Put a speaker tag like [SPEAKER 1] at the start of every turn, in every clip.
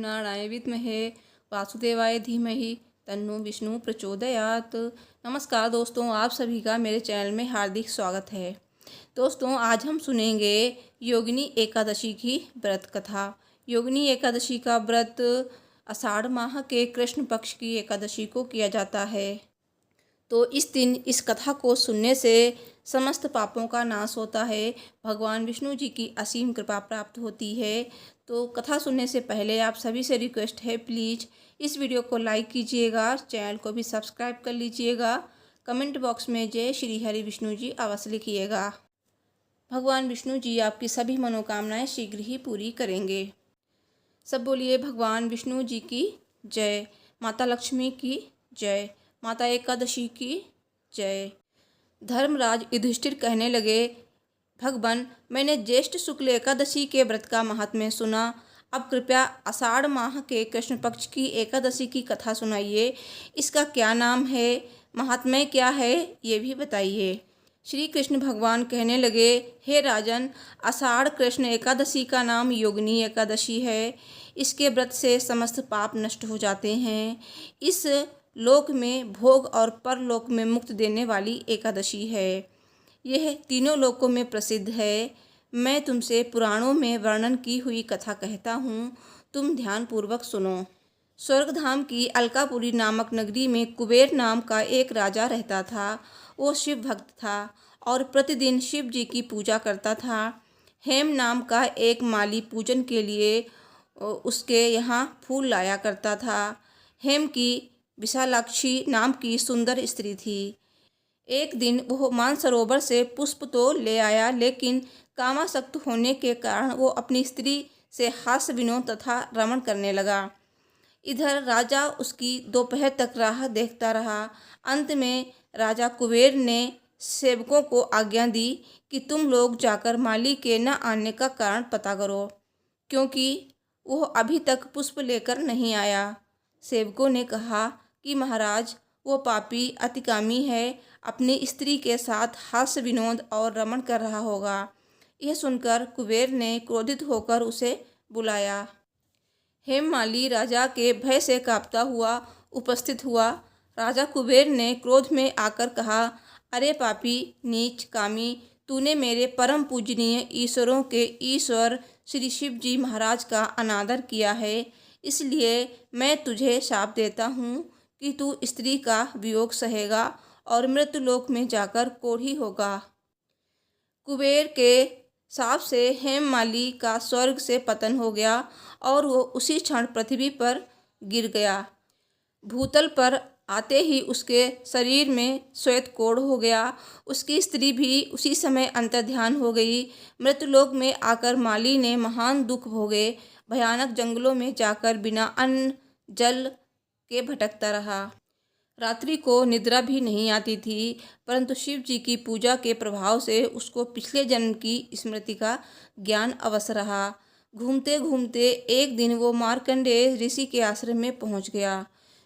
[SPEAKER 1] नारायण विद्महे वासुदेवाय धीमहि तन्नो विष्णु प्रचोदयात। नमस्कार दोस्तों, आप सभी का मेरे चैनल में हार्दिक स्वागत है। दोस्तों, आज हम सुनेंगे योगिनी एकादशी की व्रत कथा। योगिनी एकादशी का व्रत आषाढ़ माह के कृष्ण पक्ष की एकादशी को किया जाता है। तो इस दिन इस कथा को सुनने से समस्त पापों का नाश होता है, भगवान विष्णु जी की असीम कृपा प्राप्त होती है। तो कथा सुनने से पहले आप सभी से रिक्वेस्ट है, प्लीज़ इस वीडियो को लाइक कीजिएगा, चैनल को भी सब्सक्राइब कर लीजिएगा। कमेंट बॉक्स में जय श्री हरि विष्णु जी अवश्य लिखिएगा। भगवान विष्णु जी आपकी सभी मनोकामनाएं शीघ्र ही पूरी करेंगे। सब बोलिए भगवान विष्णु जी की जय, माता लक्ष्मी की जय, माता एकादशी की जय। धर्मराज युधिष्ठिर कहने लगे, भगवान, मैंने ज्येष्ठ शुक्ल एकादशी के व्रत का महात्म्य सुना। अब कृपया आषाढ़ माह के कृष्ण पक्ष की एकादशी की कथा सुनाइए। इसका क्या नाम है, महात्म्य क्या है, ये भी बताइए। श्री कृष्ण भगवान कहने लगे, हे राजन, आषाढ़ कृष्ण एकादशी का नाम योगिनी एकादशी है। इसके व्रत से समस्त पाप नष्ट हो जाते हैं। इस लोक में भोग और परलोक में मुक्त देने वाली एकादशी है। यह तीनों लोकों में प्रसिद्ध है। मैं तुमसे पुराणों में वर्णन की हुई कथा कहता हूँ, तुम ध्यानपूर्वक सुनो। स्वर्गधाम की अलकापुरी नामक नगरी में कुबेर नाम का एक राजा रहता था। वो शिव भक्त था और प्रतिदिन शिव जी की पूजा करता था। हेम नाम का एक माली पूजन के लिए उसके यहाँ फूल लाया करता था। हेम की विशालाक्षी नाम की सुंदर स्त्री थी। एक दिन वह मानसरोवर से पुष्प तो ले आया, लेकिन कामासक्त होने के कारण वो अपनी स्त्री से हास्य विनोद तथा रमण करने लगा। इधर राजा उसकी दोपहर तक राह देखता रहा। अंत में राजा कुबेर ने सेवकों को आज्ञा दी कि तुम लोग जाकर माली के न आने का कारण पता करो, क्योंकि वह अभी तक पुष्प लेकर नहीं आया। सेवकों ने कहा कि महाराज, वो पापी अतिकामी है, अपनी स्त्री के साथ हास्य विनोद और रमण कर रहा होगा। यह सुनकर कुबेर ने क्रोधित होकर उसे बुलाया। हेममाली राजा के भय से कांपता हुआ उपस्थित हुआ। राजा कुबेर ने क्रोध में आकर कहा, अरे पापी नीच कामी, तूने मेरे परम पूजनीय ईश्वरों के ईश्वर श्री शिव जी महाराज का अनादर किया है। इसलिए मैं तुझे शाप देता हूँ कि तू स्त्री का वियोग सहेगा और मृत्युलोक में जाकर कोढ़ी होगा। कुबेर के शाप से हेममाली का स्वर्ग से पतन हो गया और वो उसी क्षण पृथ्वी पर गिर गया। भूतल पर आते ही उसके शरीर में श्वेत कोढ़ हो गया। उसकी स्त्री भी उसी समय अंतर्ध्यान हो गई। मृत्युलोक में आकर माली ने महान दुख भोगे। भयानक जंगलों में जाकर बिना अन्न जल के भटकता रहा। रात्रि को निद्रा भी नहीं आती थी, परंतु शिव जी की पूजा के प्रभाव से उसको पिछले जन्म की स्मृति का ज्ञान अवश्य रहा। घूमते घूमते एक दिन वो मार्कंडेय ऋषि के आश्रम में पहुंच गया,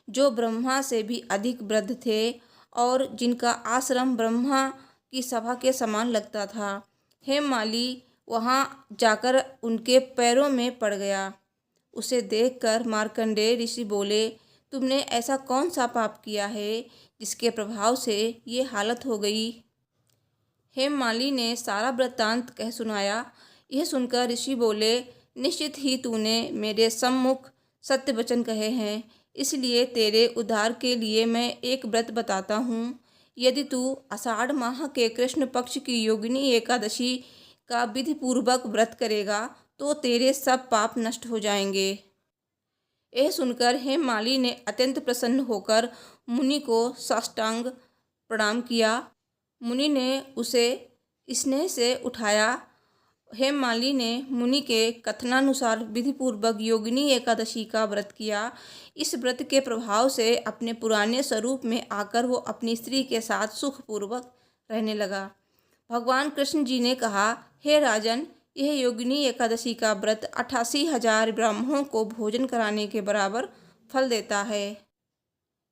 [SPEAKER 1] जो ब्रह्मा से भी अधिक वृद्ध थे और जिनका आश्रम ब्रह्मा की सभा के समान लगता था। हेममाली वहां जाकर उनके पैरों में पड़ गया। उसे देखकर मार्कंडेय ऋषि बोले, तुमने ऐसा कौन सा पाप किया है जिसके प्रभाव से ये हालत हो गई। हेममाली ने सारा वृत्तांत कह सुनाया। यह सुनकर ऋषि बोले, निश्चित ही तूने मेरे सम्मुख सत्य वचन कहे हैं, इसलिए तेरे उद्धार के लिए मैं एक व्रत बताता हूँ। यदि तू आषाढ़ माह के कृष्ण पक्ष की योगिनी एकादशी का विधि पूर्वक व्रत करेगा तो तेरे सब पाप नष्ट हो जाएंगे। यह सुनकर हेममाली ने अत्यंत प्रसन्न होकर मुनि को साष्टांग प्रणाम किया। मुनि ने उसे स्नेह से उठाया। हेममाली ने मुनि के कथनानुसार विधिपूर्वक योगिनी एकादशी का व्रत किया। इस व्रत के प्रभाव से अपने पुराने स्वरूप में आकर वो अपनी स्त्री के साथ सुखपूर्वक रहने लगा। भगवान कृष्ण जी ने कहा, हे राजन, यह योगिनी एकादशी का व्रत 88,000 ब्राह्मणों को भोजन कराने के बराबर फल देता है।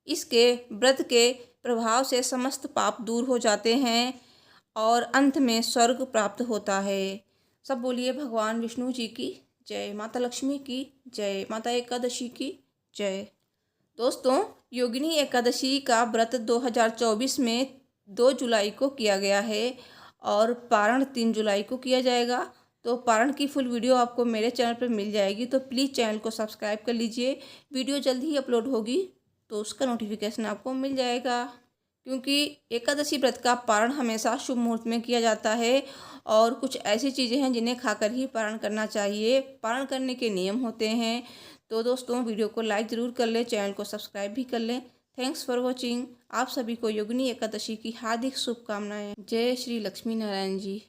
[SPEAKER 1] इसके व्रत के प्रभाव से समस्त पाप दूर हो जाते हैं और अंत में स्वर्ग प्राप्त होता है। सब बोलिए भगवान विष्णु जी की जय। माता लक्ष्मी की जय। माता एकादशी की जय। दोस्तों, योगिनी एकादशी का व्रत 2024 में 2 जुलाई को किया गया है और पारण 3 जुलाई को किया जाएगा। तो पारण की फुल वीडियो आपको मेरे चैनल पर मिल जाएगी, तो प्लीज़ चैनल को सब्सक्राइब कर लीजिए। वीडियो जल्द ही अपलोड होगी तो उसका नोटिफिकेशन आपको मिल जाएगा। क्योंकि एकादशी व्रत का पारण हमेशा शुभ मुहूर्त में किया जाता है और कुछ ऐसी चीज़ें हैं जिन्हें खाकर ही पारण करना चाहिए। पारण करने के नियम होते हैं। तो दोस्तों, वीडियो को लाइक ज़रूर कर लें, चैनल को सब्सक्राइब भी कर लें। Thanks for watching. आप सभी को योगिनी एकादशी की हार्दिक शुभकामनाएं। जय श्री लक्ष्मी नारायण जी।